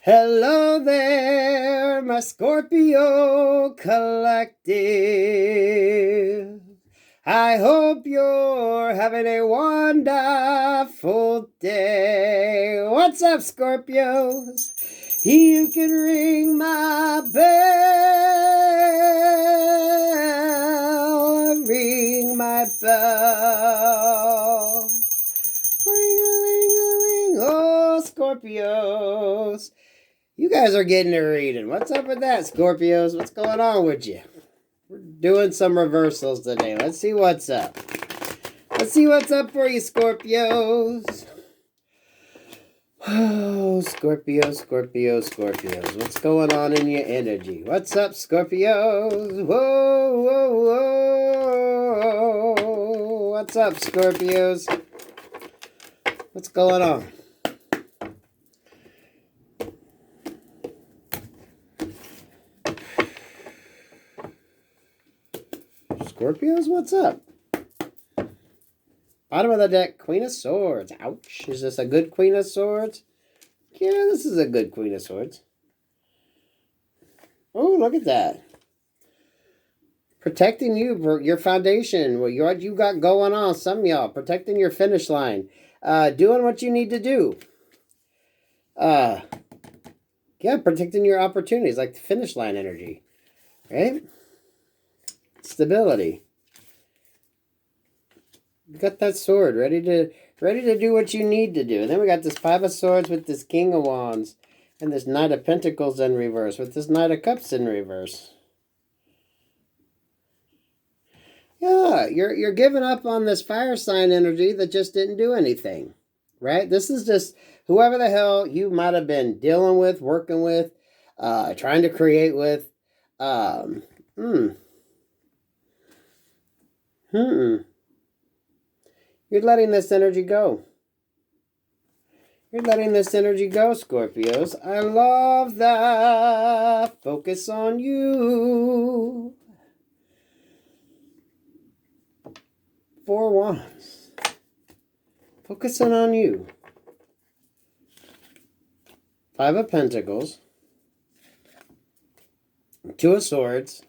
Hello there, my Scorpio collective. I hope you're having a wonderful day. What's up, Scorpios? You can ring my bell. Ring my bell. Ring-a-ling-a-ling. Oh, Scorpios. You guys are getting a reading. What's up with that, Scorpios? What's going on with you? We're doing some reversals today. Let's see what's up. Let's see what's up for you, Scorpios. Oh, Scorpios. What's going on in your energy? What's up, Scorpios? Whoa. What's up, Scorpios? What's going on? Scorpios, what's up? Bottom of the deck, Queen of Swords. Ouch. Is this a good Queen of Swords? Yeah, this is a good Queen of Swords. Oh, look at that. Protecting you, your foundation, what you got going on, some of y'all. Protecting your finish line. Doing what you need to do. Yeah, protecting your opportunities, like the finish line energy. Right? Stability. You got that sword ready to do what you need to do. And then we got this Five of Swords with this King of Wands and this Knight of Pentacles in reverse with this Knight of Cups in reverse. Yeah, you're giving up on this fire sign energy that just didn't do anything. Right? This is just whoever the hell you might have been dealing with, working with, trying to create with. You're letting this energy go. You're letting this energy go, Scorpios. I love that. Focus on you. 4 Wands. Focusing on you. 5 of Pentacles. 2 of Swords.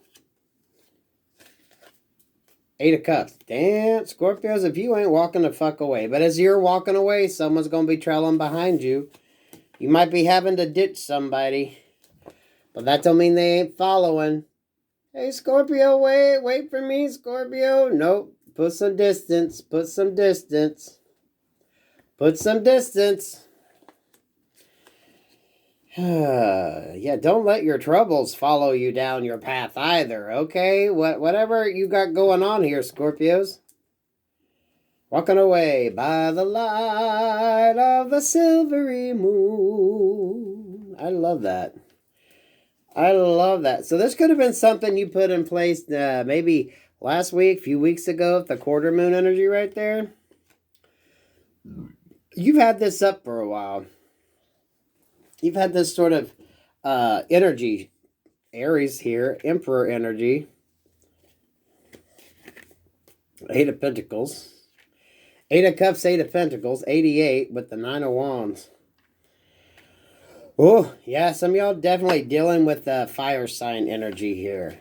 8 of Cups. Damn, Scorpios, if you ain't walking the fuck away. But as you're walking away, someone's going to be trailing behind you. You might be having to ditch somebody. But that don't mean they ain't following. Hey, Scorpio, wait for me, Scorpio. Nope. Put some distance. Put some distance. Put some distance. Yeah, don't let your troubles follow you down your path either, okay? Whatever you got going on here, Scorpios. Walking away by the light of the silvery moon. I love that. I love that. So this could have been something you put in place maybe last week, a few weeks ago, the quarter moon energy right there. You've had this up for a while. You've had this sort of energy, Aries here, Emperor energy. 8 of Pentacles. 8 of Cups, 8 of Pentacles, 88 with the 9 of Wands. Oh, yeah, some of y'all definitely dealing with fire sign energy here.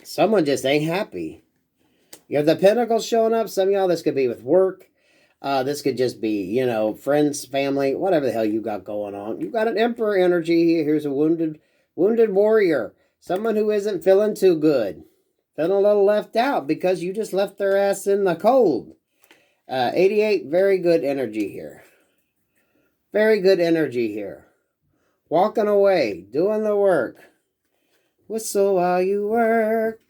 Someone just ain't happy. You have the Pentacles showing up. Some of y'all, this could be with work. This could just be, friends, family, whatever the hell you got going on. You got an Emperor energy here. Here's a wounded warrior. Someone who isn't feeling too good. Feeling a little left out because you just left their ass in the cold. 88, very good energy here. Very good energy here. Walking away, doing the work. Whistle while you work.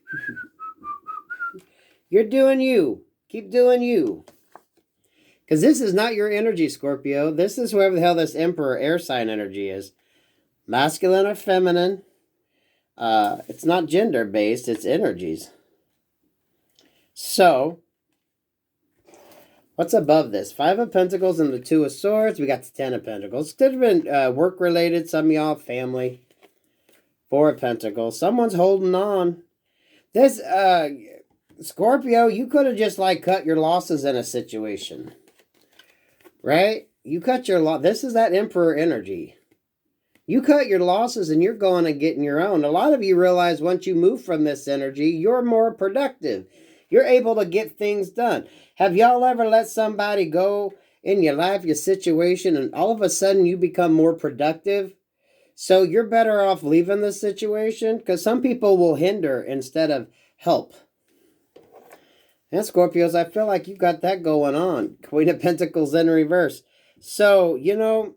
You're doing you. Keep doing you. Because this is not your energy, Scorpio. This is whoever the hell this Emperor air sign energy is. Masculine or feminine. It's not gender-based. It's energies. So, what's above this? 5 of Pentacles and the 2 of Swords. We got the 10 of Pentacles. Could have been work-related. Some of y'all, family. 4 of Pentacles. Someone's holding on. This, Scorpio, you could have just, cut your losses in a situation. Right? You cut your loss. This is that Emperor energy. You cut your losses and you're going and getting your own. A lot of you realize once you move from this energy, you're more productive. You're able to get things done. Have y'all ever let somebody go in your life, your situation, and all of a sudden you become more productive? So you're better off leaving the situation, because some people will hinder instead of help. And Scorpios, I feel like you got that going on. Queen of Pentacles in reverse. So, you know,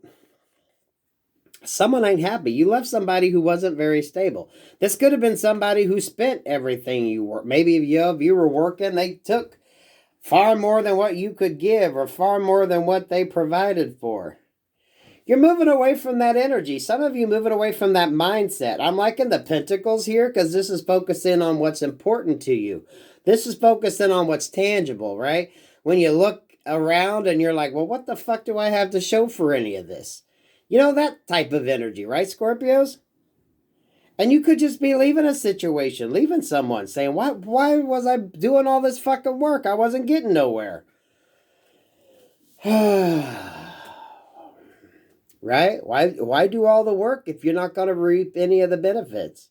someone ain't happy. You left somebody who wasn't very stable. This could have been somebody who spent everything you were. Maybe if you were working, they took far more than what you could give, or far more than what they provided for. You're moving away from that energy. Some of you moving away from that mindset. I'm liking the Pentacles here because this is focusing on what's important to you. This is focusing on what's tangible, right? When you look around and you're like, well, what the fuck do I have to show for any of this? You know, that type of energy, right, Scorpios? And you could just be leaving a situation, leaving someone, saying, why was I doing all this fucking work? I wasn't getting nowhere. Right? Why do all the work if you're not going to reap any of the benefits?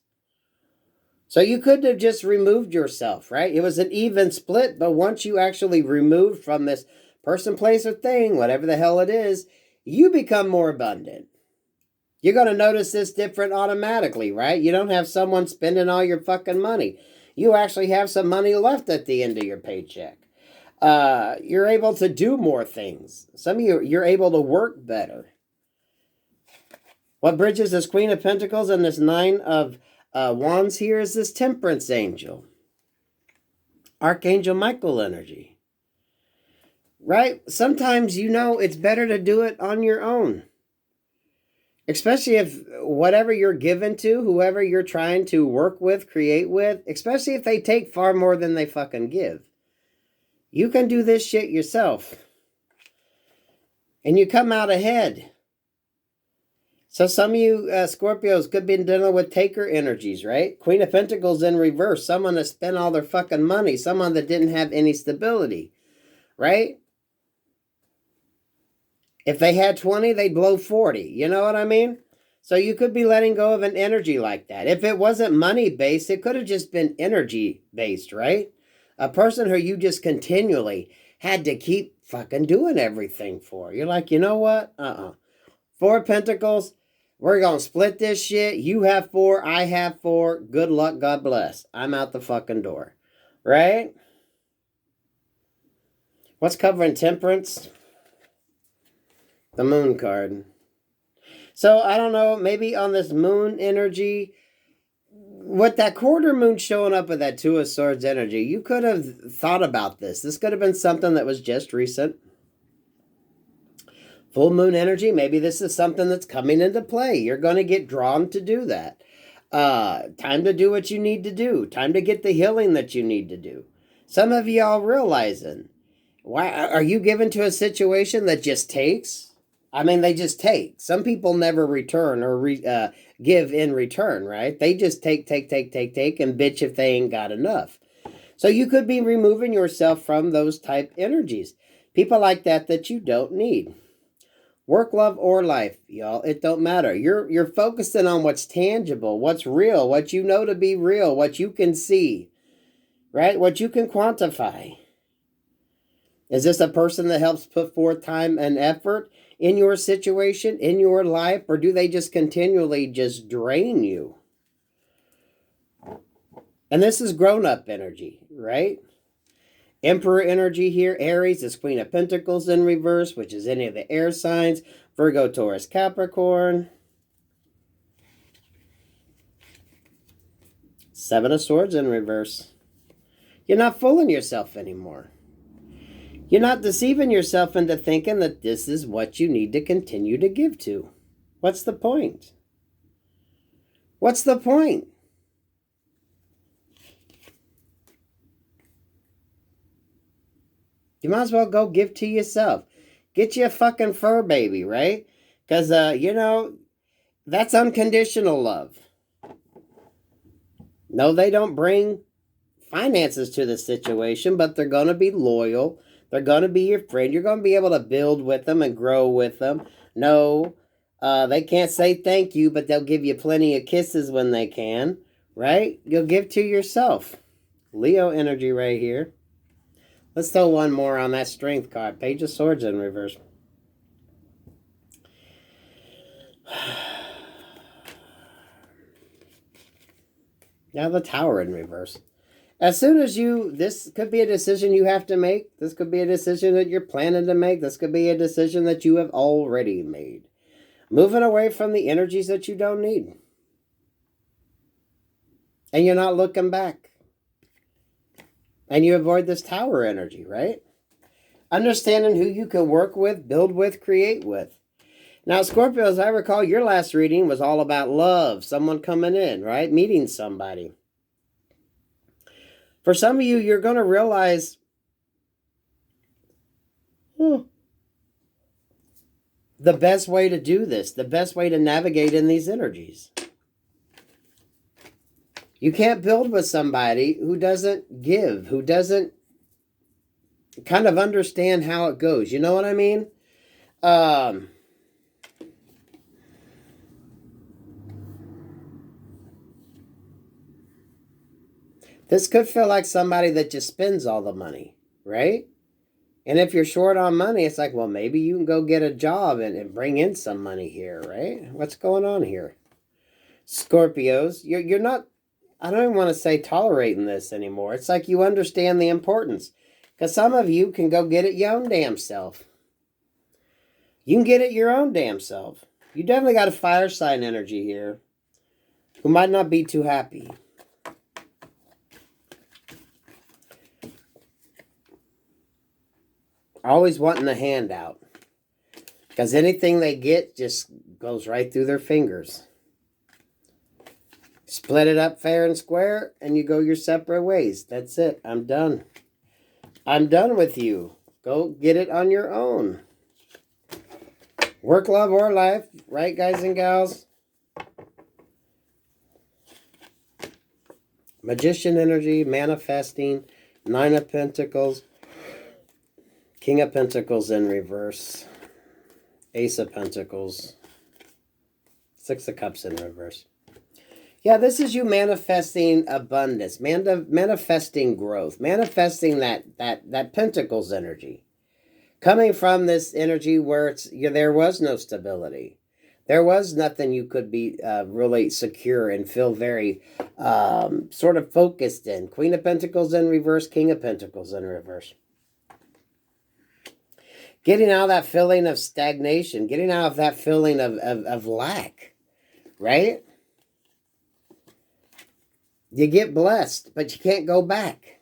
So you could have just removed yourself, right? It was an even split, but once you actually removed from this person, place, or thing, whatever the hell it is, you become more abundant. You're going to notice this different automatically, right? You don't have someone spending all your fucking money. You actually have some money left at the end of your paycheck. You're able to do more things. Some of you, you're able to work better. What bridges this Queen of Pentacles and this Nine of Wands here is this Temperance Angel. Archangel Michael energy. Right? Sometimes, you know, it's better to do it on your own. Especially if whatever you're given to, whoever you're trying to work with, create with, especially if they take far more than they fucking give. You can do this shit yourself. And you come out ahead. So some of you Scorpios could be dealing with taker energies, right? Queen of Pentacles in reverse. Someone that spent all their fucking money. Someone that didn't have any stability, right? If they had 20, they'd blow 40. You know what I mean? So you could be letting go of an energy like that. If it wasn't money-based, it could have just been energy-based, right? A person who you just continually had to keep fucking doing everything for. You're like, you know what? Four of Pentacles, we're going to split this shit. You have 4, I have 4. Good luck, God bless. I'm out the fucking door. Right? What's covering Temperance? The Moon card. So, I don't know, maybe on this Moon energy, with that quarter moon showing up with that Two of Swords energy, you could have thought about this. This could have been something that was just recent. Full moon energy, maybe this is something that's coming into play. You're going to get drawn to do that. Time to do what you need to do. Time to get the healing that you need to do. Some of y'all realizing, why are you given to a situation that just takes? I mean, they just take. Some people never return or give in return, right? They just take, and bitch if they ain't got enough. So you could be removing yourself from those type energies. People like that you don't need. Work, love, or life, y'all. It don't matter. You're focusing on what's tangible, what's real, what you know to be real, what you can see, right? What you can quantify. Is this a person that helps put forth time and effort in your situation, in your life, or do they just continually just drain you? And this is grown-up energy, right? Emperor energy here. Aries is Queen of Pentacles in reverse, which is any of the air signs. Virgo, Taurus, Capricorn. Seven of Swords in reverse. You're not fooling yourself anymore. You're not deceiving yourself into thinking that this is what you need to continue to give to. What's the point? What's the point? You might as well go give to yourself. Get you a fucking fur baby, right? Because, you know, that's unconditional love. No, they don't bring finances to the situation, but they're going to be loyal. They're going to be your friend. You're going to be able to build with them and grow with them. No They can't say thank you, but they'll give you plenty of kisses when they can, right? You'll give to yourself. Leo energy right here. Let's throw one more on that strength card. Page of Swords in reverse. Now the Tower in reverse. As soon as this could be a decision you have to make. This could be a decision that you're planning to make. This could be a decision that you have already made. Moving away from the energies that you don't need. And you're not looking back. And you avoid this Tower energy, right? Understanding who you can work with, build with, create with. Now, Scorpio, as I recall, your last reading was all about love, someone coming in, right? Meeting somebody. For some of you, you're going to realize, the best way to do this, the best way to navigate in these energies. You can't build with somebody who doesn't give, who doesn't kind of understand how it goes. You know what I mean? This could feel like somebody that just spends all the money, right? And if you're short on money, it's like, well, maybe you can go get a job and bring in some money here, right? What's going on here? Scorpios, you're not, I don't even want to say tolerating this anymore. It's like you understand the importance. Because some of you can go get it your own damn self. You can get it your own damn self. You definitely got a fire sign energy here who might not be too happy. Always wanting a handout. Because anything they get just goes right through their fingers. Split it up fair and square, and you go your separate ways. That's it. I'm done. I'm done with you. Go get it on your own. Work, love, or life. Right, guys and gals? Magician energy, manifesting, Nine of Pentacles, King of Pentacles in reverse, Ace of Pentacles, Six of Cups in reverse. Yeah, this is you manifesting abundance, manifesting growth, manifesting that Pentacles energy. Coming from this energy where there was no stability. There was nothing you could be really secure and feel very sort of focused in. Queen of Pentacles in reverse, King of Pentacles in reverse. Getting out of that feeling of stagnation, getting out of that feeling of lack, right? You get blessed, but you can't go back.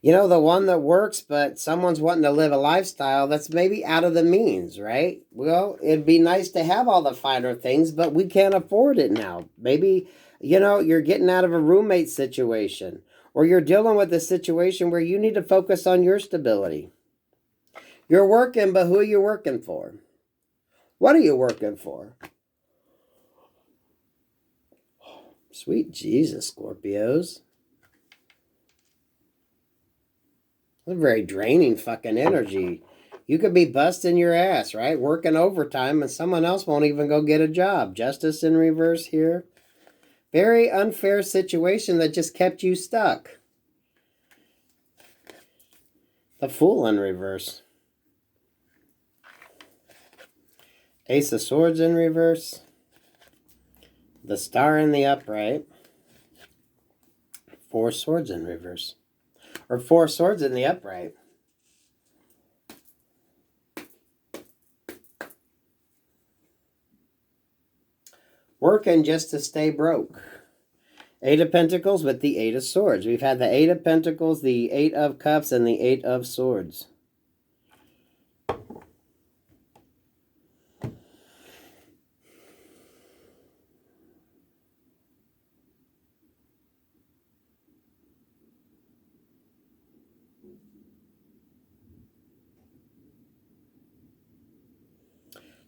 You know, the one that works, but someone's wanting to live a lifestyle that's maybe out of the means, right? Well, it'd be nice to have all the finer things, but we can't afford it now. Maybe, you know, you're getting out of a roommate situation, or you're dealing with a situation where you need to focus on your stability. You're working, but who are you working for? What are you working for? Sweet Jesus, Scorpios. That's a very draining fucking energy. You could be busting your ass, right? Working overtime and someone else won't even go get a job. Justice in reverse here. Very unfair situation that just kept you stuck. The Fool in reverse. Ace of Swords in reverse. The Star in the upright. Four Swords in reverse. Or Four Swords in the upright. Working just to stay broke. Eight of Pentacles with the Eight of Swords. We've had the Eight of Pentacles, the Eight of Cups, and the Eight of Swords.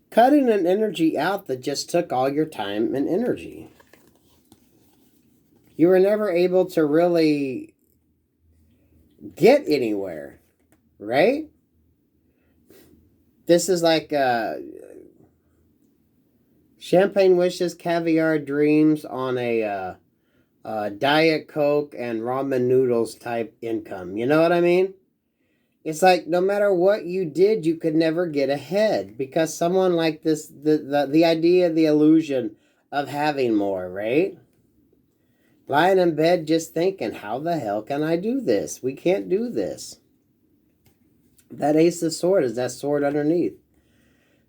Cutting an energy out that just took all your time and energy. You were never able to really get anywhere, right? This is like Champagne wishes, caviar dreams on a Diet Coke and ramen noodles type income. You know what I mean? It's like no matter what you did, you could never get ahead because someone like this, the idea, the illusion of having more, right? Lying in bed just thinking, how the hell can I do this? We can't do this. That Ace of Swords is that sword underneath.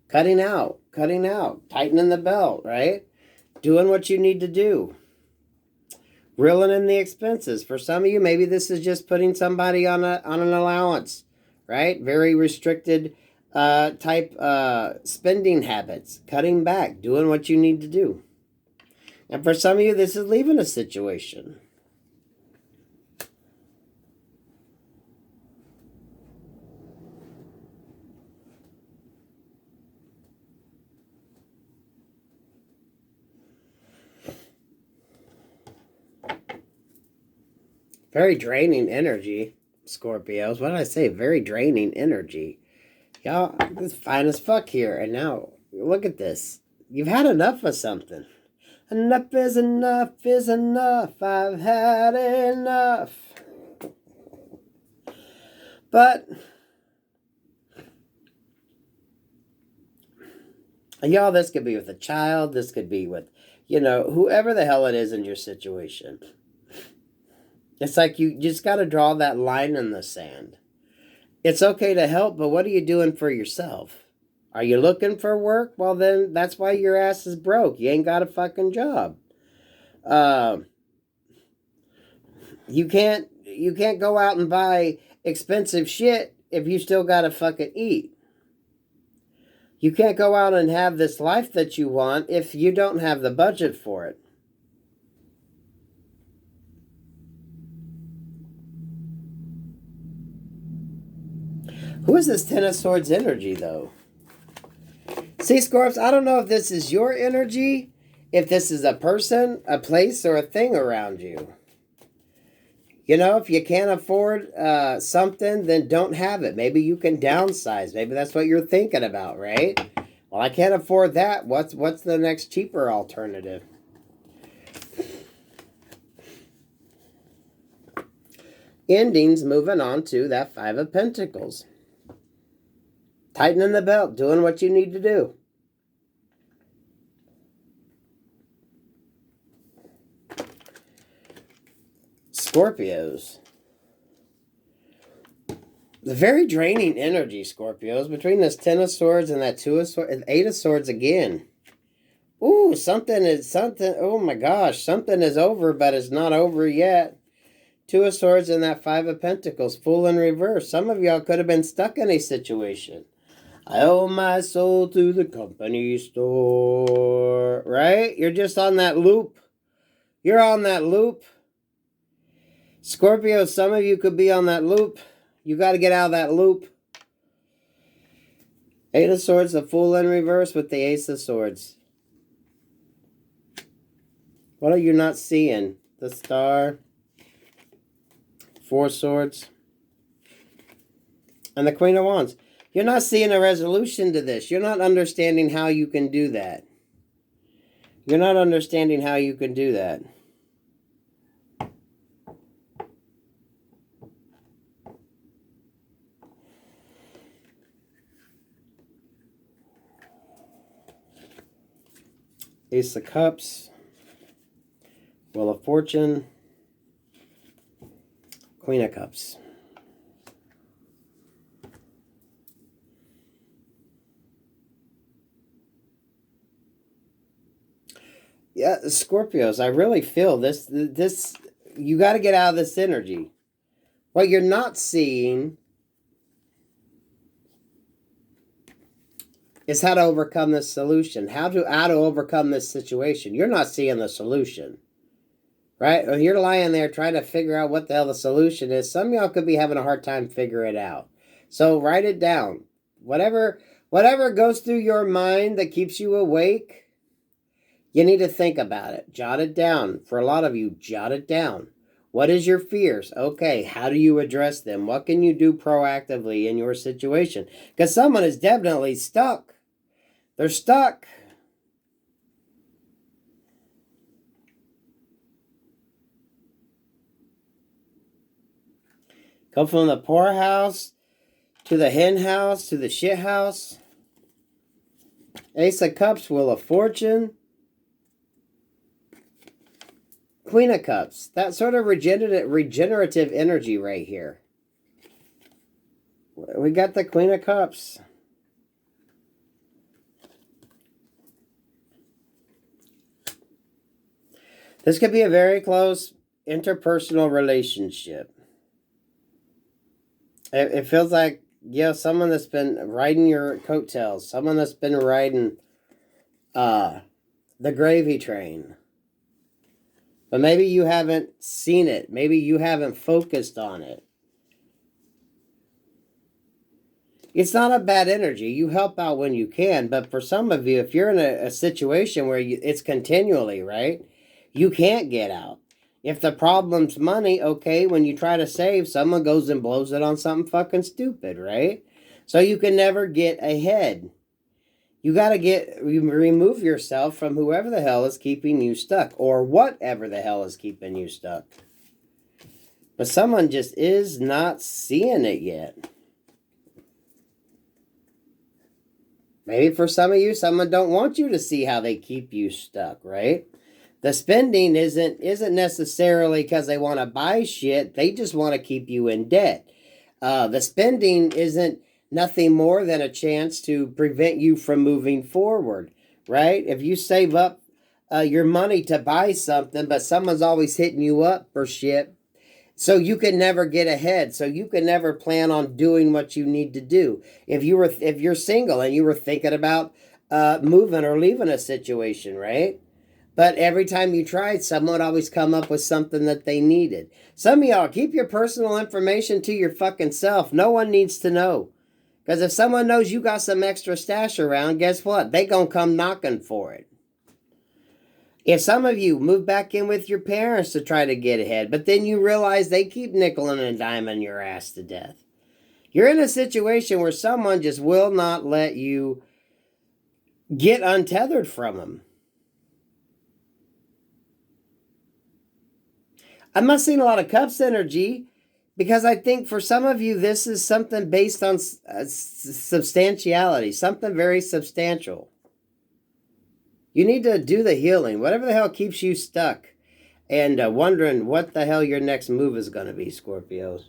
Cutting out, tightening the belt, right? Doing what you need to do. Reeling in the expenses. For some of you, maybe this is just putting somebody on an allowance, right? Very restricted type spending habits. Cutting back, doing what you need to do. And for some of you, this is leaving a situation. Very draining energy, Scorpios. What did I say? Very draining energy. Y'all, it's fine as fuck here. And now, look at this. You've had enough of something. Enough is enough is enough. I've had enough. But, y'all, this could be with a child. This could be with, whoever the hell it is in your situation. It's like you just got to draw that line in the sand. It's okay to help, but what are you doing for yourself? Are you looking for work? Well, then that's why your ass is broke. You ain't got a fucking job. You can't go out and buy expensive shit if you still got to fucking eat. You can't go out and have this life that you want if you don't have the budget for it. Who is this Ten of Swords energy, though? See, Scorps, I don't know if this is your energy, if this is a person, a place, or a thing around you. If you can't afford something, then don't have it. Maybe you can downsize. Maybe that's what you're thinking about, right? Well, I can't afford that. What's the next cheaper alternative? Endings, moving on to that Five of Pentacles. Tightening the belt, doing what you need to do. Scorpios. The very draining energy, Scorpios, between this Ten of Swords and that Two of Swords, and Eight of Swords again. Ooh, something, oh my gosh, something is over, but it's not over yet. Two of Swords and that Five of Pentacles, full in reverse. Some of y'all could have been stuck in a situation. I owe my soul to the company store, right? You're just on that loop. You're on that loop. Scorpio, some of you could be on that loop. You got to get out of that loop. Eight of Swords, the Fool in reverse with the Ace of Swords. What are you not seeing? The Star. Four Swords. And the Queen of Wands. You're not seeing a resolution to this. You're not understanding how you can do that. You're not understanding how you can do that. Ace of Cups. Wheel of Fortune. Queen of Cups. Yeah, Scorpios, I really feel this, you got to get out of this energy. What you're not seeing is how to overcome this solution. How to overcome this situation. You're not seeing the solution. Right? When you're lying there trying to figure out what the hell the solution is, some of y'all could be having a hard time figuring it out. So write it down. Whatever goes through your mind that keeps you awake, you need to think about it. Jot it down. For a lot of you, jot it down. What is your fears? Okay, how do you address them? What can you do proactively in your situation? Because someone is definitely stuck. They're stuck. Go from the poorhouse to the hen house to the shit house. Ace of Cups, Wheel of Fortune. Queen of Cups. That sort of regenerative energy right here. We got the Queen of Cups. This could be a very close interpersonal relationship. It feels like, someone that's been riding your coattails. Someone that's been riding the gravy train. But maybe you haven't seen it. Maybe you haven't focused on it. It's not a bad energy. You help out when you can. But for some of you, if you're in a situation where it's continually, right? You can't get out. If the problem's money, okay, when you try to save, someone goes and blows it on something fucking stupid, right? So you can never get ahead. You got to remove yourself from whoever the hell is keeping you stuck, or whatever the hell is keeping you stuck. But someone just is not seeing it yet. Maybe for some of you, someone don't want you to see how they keep you stuck, right? The spending isn't necessarily because they want to buy shit. They just want to keep you in debt. The spending isn't nothing more than a chance to prevent you from moving forward, right? If you save up your money to buy something, but someone's always hitting you up for shit, so you can never get ahead. So you can never plan on doing what you need to do. If you're single and you were thinking about moving or leaving a situation, right? But every time you tried, someone would always come up with something that they needed. Some of y'all, keep your personal information to your fucking self. No one needs to know. Because if someone knows you got some extra stash around, guess what? They gonna come knocking for it. If some of you move back in with your parents to try to get ahead, but then you realize they keep nickeling and diming your ass to death. You're in a situation where someone just will not let you get untethered from them. I'm not seeing a lot of Cups energy because I think for some of you, this is something based on substantiality, something very substantial. You need to do the healing, whatever the hell keeps you stuck and wondering what the hell your next move is going to be, Scorpios.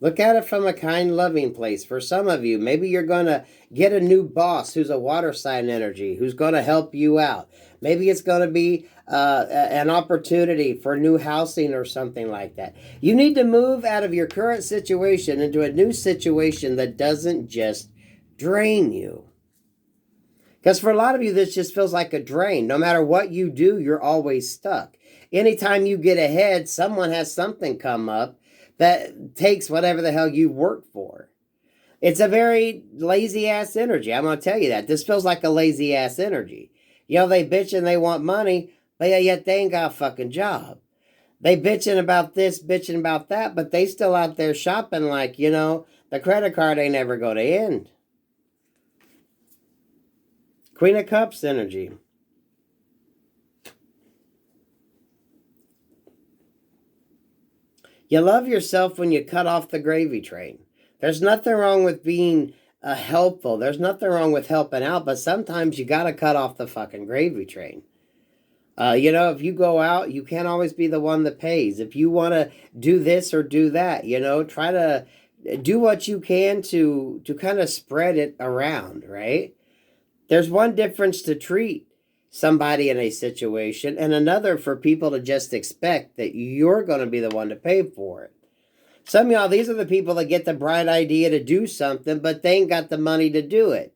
Look at it from a kind, loving place. For some of you, maybe you're going to get a new boss who's a water sign energy, who's going to help you out. Maybe it's going to be an opportunity for new housing or something like that. You need to move out of your current situation into a new situation that doesn't just drain you. Because for a lot of you, this just feels like a drain. No matter what you do, you're always stuck. Anytime you get ahead, someone has something come up that takes whatever the hell you work for. It's a very lazy-ass energy. I'm going to tell you that. This feels like a lazy-ass energy. They bitch and they want money, but yet they ain't got a fucking job. They bitching about this, bitching about that, but they still out there shopping like, the credit card ain't ever going to end. Queen of Cups energy. You love yourself when you cut off the gravy train. There's nothing wrong with being helpful. There's nothing wrong with helping out, but sometimes you got to cut off the fucking gravy train. If you go out, you can't always be the one that pays. If you want to do this or do that, try to do what you can to kind of spread it around, right? There's one difference to treat somebody in a situation and another for people to just expect that you're going to be the one to pay for it. Some of y'all, these are the people that get the bright idea to do something, but they ain't got the money to do it.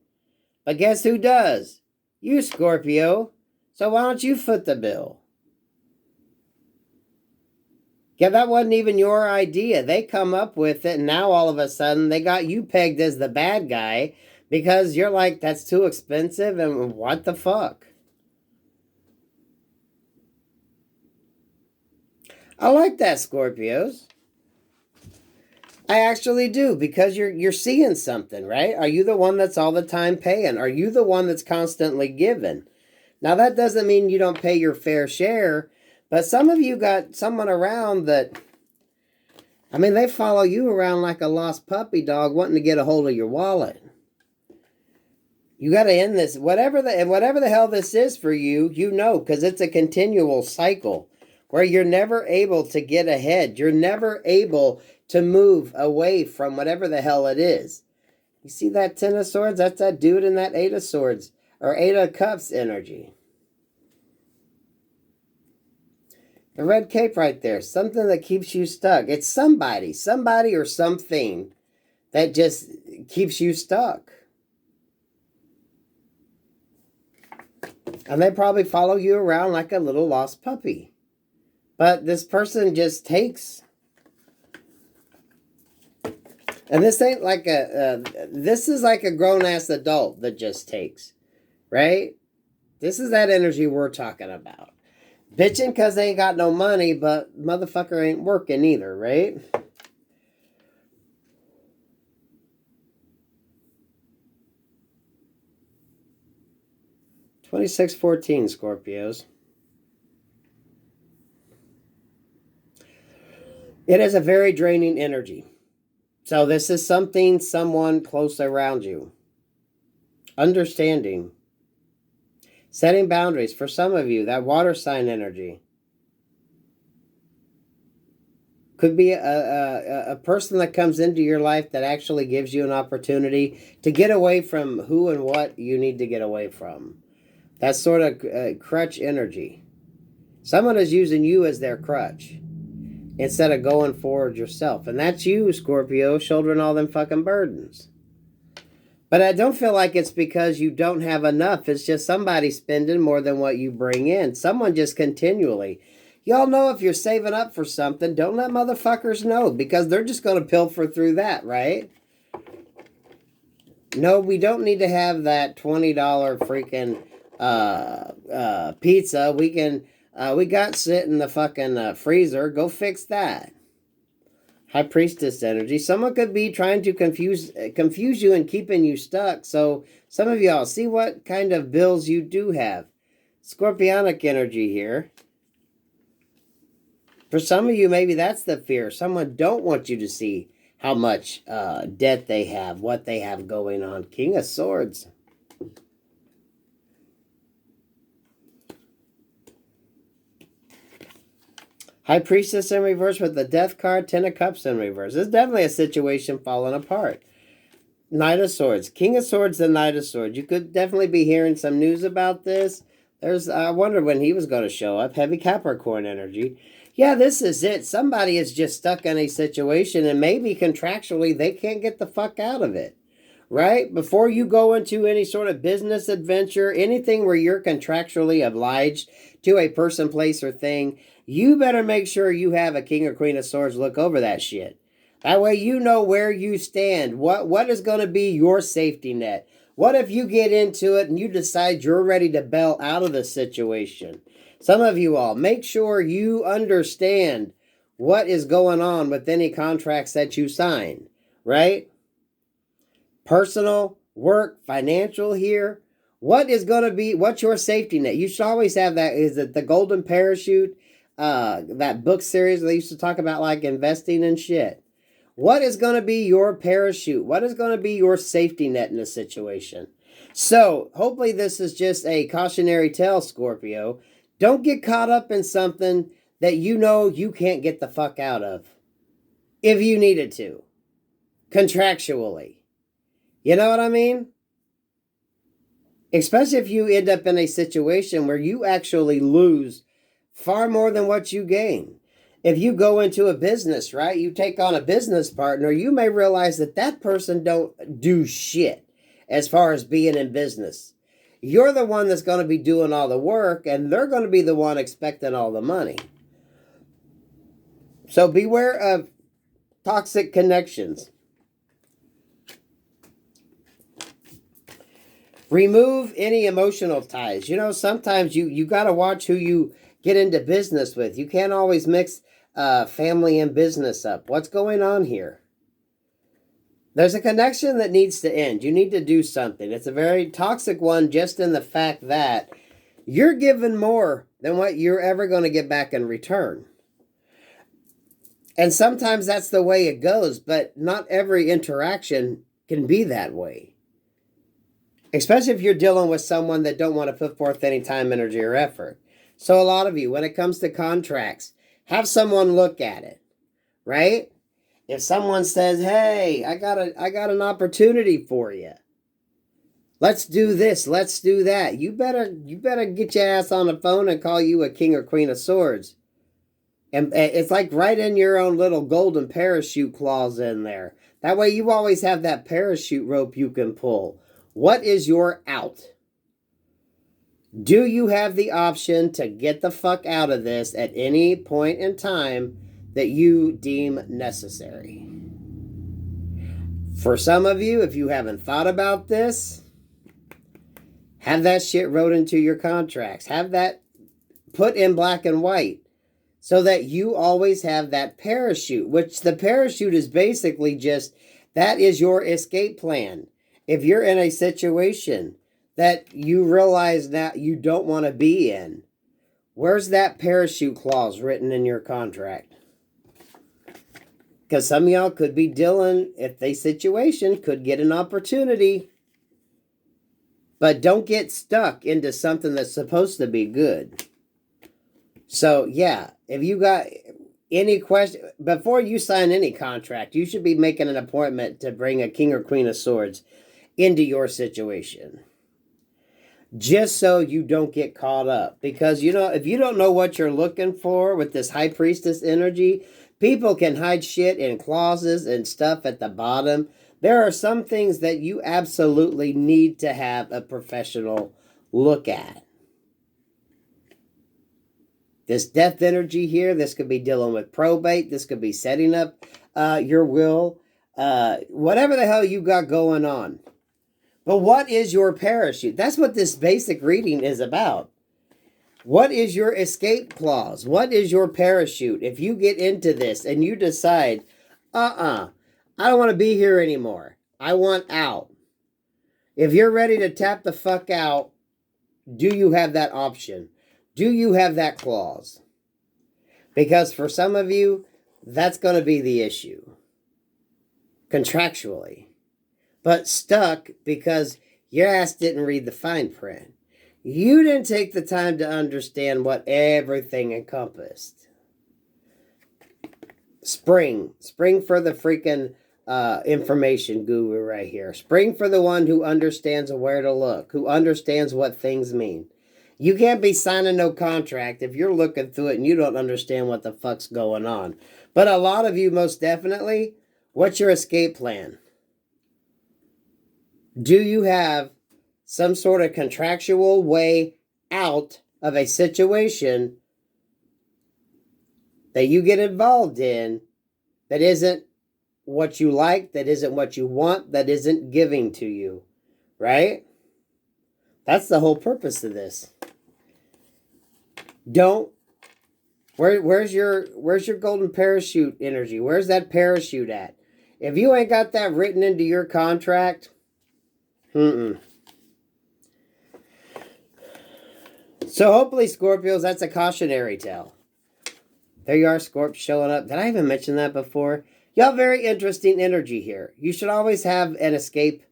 But guess who does? You, Scorpio. So why don't you foot the bill? Yeah, that wasn't even your idea. They come up with it, and now all of a sudden they got you pegged as the bad guy because you're like, that's too expensive, and what the fuck? I like that, Scorpios. I actually do, because you're seeing something, right? Are you the one that's all the time paying? Are you the one that's constantly giving? Now, that doesn't mean you don't pay your fair share, but some of you got someone around that I mean, they follow you around like a lost puppy dog wanting to get a hold of your wallet. You got to end this. Whatever the hell this is for you, you know, because it's a continual cycle where you're never able to get ahead. You're never able to move away from whatever the hell it is. You see that Ten of Swords? That's that dude in that Eight of Swords or Eight of Cups energy. The red cape right there, something that keeps you stuck. It's somebody or something that just keeps you stuck. And they probably follow you around like a little lost puppy. But this person just takes. And this ain't like this is like a grown-ass adult that just takes. Right? This is that energy we're talking about. Bitching because they ain't got no money, but motherfucker ain't working either, right? $26.14, Scorpios. It is a very draining energy. So this is someone close around you. Understanding. Setting boundaries. For some of you, that water sign energy. Could be a person that comes into your life that actually gives you an opportunity to get away from who and what you need to get away from. That's sort of crutch energy. Someone is using you as their crutch instead of going forward yourself. And that's you, Scorpio, shouldering all them fucking burdens. But I don't feel like it's because you don't have enough. It's just somebody spending more than what you bring in. Someone just continually. Y'all know if you're saving up for something, don't let motherfuckers know because they're just going to pilfer through that, right? No, we don't need to have that $20 freaking pizza. We got sit in the fucking freezer. Go fix that. High Priestess energy. Someone could be trying to confuse you and keeping you stuck. So some of y'all, see what kind of bills you do have. Scorpionic energy here. For some of you, maybe that's the fear. Someone don't want you to see how much debt they have, what they have going on. King of Swords. High Priestess in reverse with the Death card, Ten of Cups in reverse. This is definitely a situation falling apart. Knight of Swords. King of Swords and Knight of Swords. You could definitely be hearing some news about this. I wondered when he was going to show up. Heavy Capricorn energy. Yeah, this is it. Somebody is just stuck in a situation and maybe contractually they can't get the fuck out of it. Right? Before you go into any sort of business adventure, anything where you're contractually obliged to a person, place, or thing, you better make sure you have a King or Queen of Swords look over that shit. That way you know where you stand. What is going to be your safety net? What if you get into it and you decide you're ready to bail out of the situation? Some of you all, make sure you understand what is going on with any contracts that you sign, right? Personal, work, financial here. What's your safety net? You should always have that. Is it the golden parachute? That book series they used to talk about like investing and shit. What is going to be your parachute? What is going to be your safety net in a situation? So hopefully this is just a cautionary tale, Scorpio. Don't get caught up in something that you know you can't get the fuck out of. If you needed to. Contractually. You know what I mean? Especially if you end up in a situation where you actually lose far more than what you gain. If you go into a business, right, you take on a business partner, you may realize that that person don't do shit as far as being in business. You're the one that's going to be doing all the work, and they're going to be the one expecting all the money. So beware of toxic connections. Remove any emotional ties. You know, sometimes you got to watch who you get into business with. You can't always mix family and business up. What's going on here? There's a connection that needs to end. You need to do something. It's a very toxic one just in the fact that you're giving more than what you're ever going to get back in return. And sometimes that's the way it goes, but not every interaction can be that way. Especially if you're dealing with someone that don't want to put forth any time, energy, or effort. So a lot of you, when it comes to contracts, have someone look at it, right? If someone says, hey, I got an opportunity for you. Let's do this, let's do that. You better get your ass on the phone and call you a king or queen of swords. And it's like right in your own little golden parachute clause in there. That way you always have that parachute rope you can pull. What is your out? Do you have the option to get the fuck out of this at any point in time that you deem necessary? For some of you, if you haven't thought about this, have that shit wrote into your contracts. Have that put in black and white so that you always have that parachute, which the parachute is basically just, that is your escape plan. If you're in a situation that you realize that you don't want to be in, where's that parachute clause written in your contract? Because some of y'all could be dealing, if the situation could get an opportunity. But don't get stuck into something that's supposed to be good. So, yeah, if you got any question, before you sign any contract, you should be making an appointment to bring a king or queen of swords into your situation. Just so you don't get caught up. Because, you know, if you don't know what you're looking for with this high priestess energy, people can hide shit in clauses and stuff at the bottom. There are some things that you absolutely need to have a professional look at. This death energy here, this could be dealing with probate. This could be setting up your will. Whatever the hell you got going on. But what is your parachute? That's what this basic reading is about. What is your escape clause? What is your parachute? If you get into this and you decide, I don't want to be here anymore. I want out. If you're ready to tap the fuck out, do you have that option? Do you have that clause? Because for some of you, that's going to be the issue. Contractually. But stuck because your ass didn't read the fine print. You didn't take the time to understand what everything encompassed. Spring for the freaking information guru right here. Spring for the one who understands where to look, who understands what things mean. You can't be signing no contract if you're looking through it and you don't understand what the fuck's going on. But a lot of you, most definitely, what's your escape plan? Do you have some sort of contractual way out of a situation that you get involved in that isn't what you like, that isn't what you want, that isn't giving to you, right? That's the whole purpose of this. Where's your golden parachute energy? Where's that parachute at? If you ain't got that written into your contract, So hopefully, Scorpios, that's a cautionary tale. There you are, Scorp, showing up. Did I even mention that before? Y'all, very interesting energy here. You should always have an escape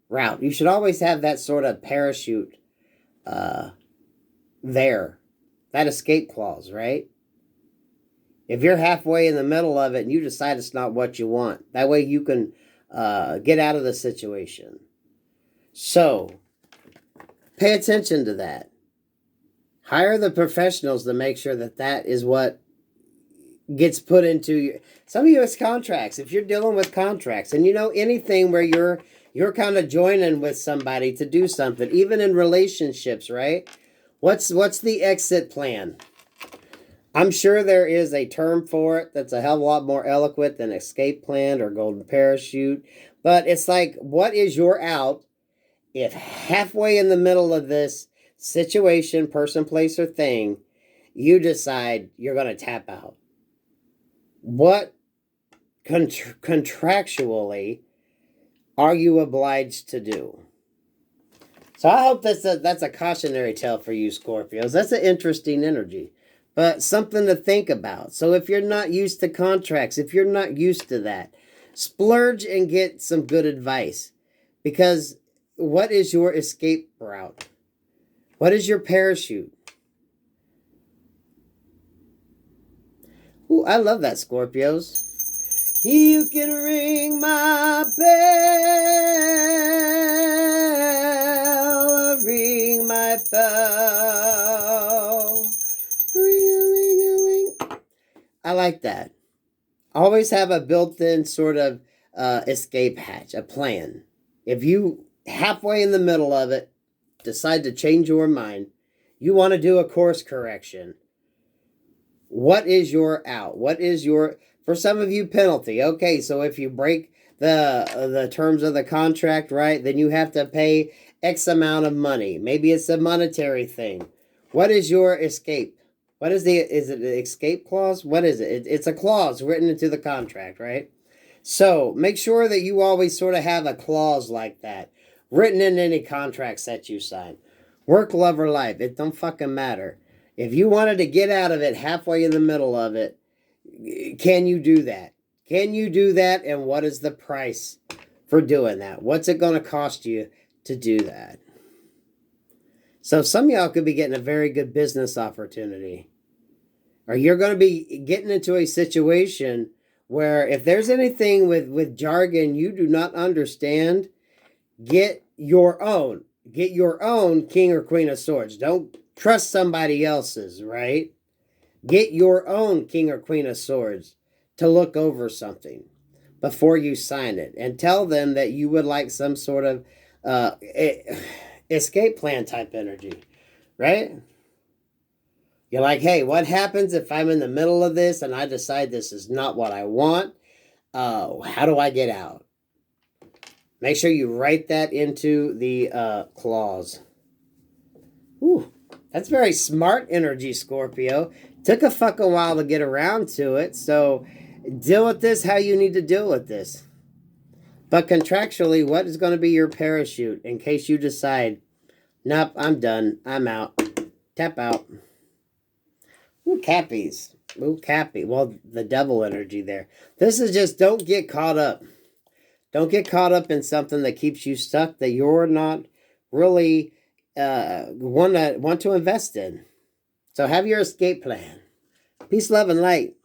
route. You should always have that sort of parachute there. That escape clause, right? If you're halfway in the middle of it and you decide it's not what you want, that way you can get out of the situation. So, pay attention to that. Hire the professionals to make sure that that is what gets put into your... Some of you, it's contracts. If you're dealing with contracts, and you know anything where you're kind of joining with somebody to do something, even in relationships, right? What's the exit plan? I'm sure there is a term for it that's a hell of a lot more eloquent than escape plan or golden parachute. But it's like, what is your out if halfway in the middle of this situation, person, place, or thing, you decide you're going to tap out? What contractually are you obliged to do? So I hope that's a cautionary tale for you, Scorpios. That's an interesting energy. but something to think about. So if you're not used to contracts, if you're not used to that, splurge and get some good advice. Because what is your escape route? What is your parachute? Ooh, I love that, Scorpios. You can ring my bell, ring my bell. Ring-a-ling-a-ling. I like that. Always have a built-in sort of escape hatch, a plan. If you, halfway in the middle of it, decide to change your mind, you want to do a course correction. What is your out? What is your, for some of you, penalty? Okay, so if you break the terms of the contract, right, then you have to pay X amount of money. Maybe it's a monetary thing. What is your escape? What is is it the escape clause? What is it? It's a clause written into the contract, right? So make sure that you always sort of have a clause like that written in any contracts that you sign. Work, love, or life, it don't fucking matter. If you wanted to get out of it halfway in the middle of it, can you do that? Can you do that? And what is the price for doing that? What's it going to cost you to do that? So some of y'all could be getting a very good business opportunity. Or you're going to be getting into a situation where if there's anything with jargon you do not understand, get your own. Get your own King or Queen of Swords. Don't trust somebody else's, right? Get your own King or Queen of Swords to look over something before you sign it. And tell them that you would like some sort of escape plan type energy, right? You're like, hey, what happens if I'm in the middle of this and I decide this is not what I want? How do I get out? Make sure you write that into the clause. Ooh, that's very smart energy, Scorpio. Took a fucking while to get around to it, so deal with this how you need to deal with this. But contractually, what is going to be your parachute in case you decide, nope, I'm done, I'm out, tap out. Ooh, Cappies. Ooh, Cappy. Well, the devil energy there. This is just, don't get caught up. Don't get caught up in something that keeps you stuck that you're not really want to invest in. So have your escape plan. Peace, love, and light.